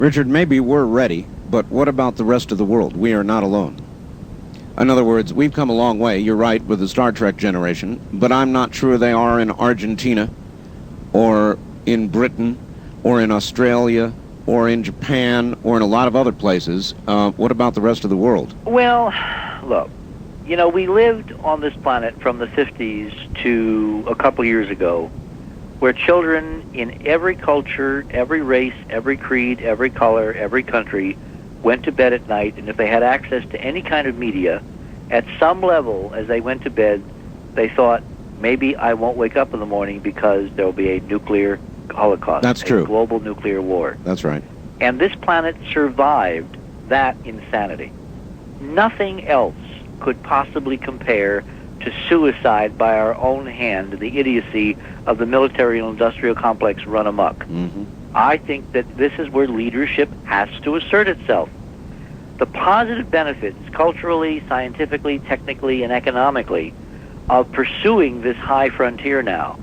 Richard, maybe we're ready, but what about the rest of the world? We are not alone. In other words, we've come a long way, you're right, with the Star Trek generation, but I'm not sure they are in Argentina, or in Britain, or in Australia, or in Japan, or in a lot of other places. What about the rest of the world? Well, look, you know, we lived on this planet from the 50s to a couple years ago, where children in every culture, every race, every creed, every color, every country went to bed at night, and if they had access to any kind of media, at some level, as they went to bed, they thought, maybe I won't wake up in the morning because there will be a nuclear holocaust. That's true. A global nuclear war. That's right. And this planet survived that insanity. Nothing else could possibly compare to suicide by our own hand, the idiocy of the military and industrial complex run amok. Mm-hmm. I think that this is where leadership has to assert itself. The positive benefits, culturally, scientifically, technically, and economically, of pursuing this high frontier now,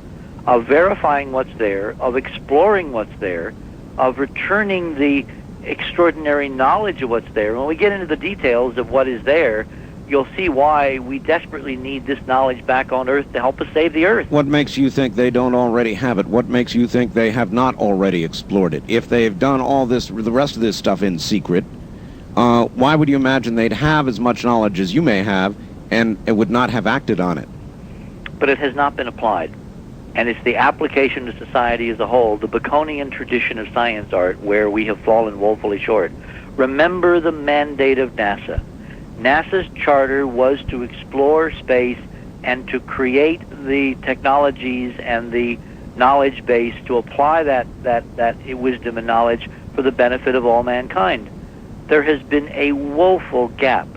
of verifying what's there, of exploring what's there, of returning the extraordinary knowledge of what's there. When we get into the details of what is there, you'll see why we desperately need this knowledge back on Earth to help us save the Earth. What makes you think they don't already have it? What makes you think they have not already explored it? If they've done all this, the rest of this stuff in secret, why would you imagine they'd have as much knowledge as you may have and it would not have acted on it? But it has not been applied. And it's the application to society as a whole, the Baconian tradition of science art, where we have fallen woefully short. Remember the mandate of NASA. NASA's charter was to explore space and to create the technologies and the knowledge base to apply that wisdom and knowledge for the benefit of all mankind. There has been a woeful gap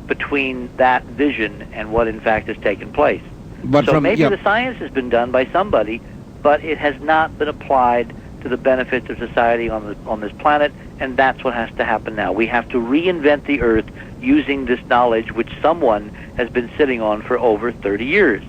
between that vision and what in fact has taken place. But so maybe the science has been done by somebody, but it has not been applied to the benefits of society on this planet, and that's what has to happen now. We have to reinvent the Earth using this knowledge which someone has been sitting on for over 30 years.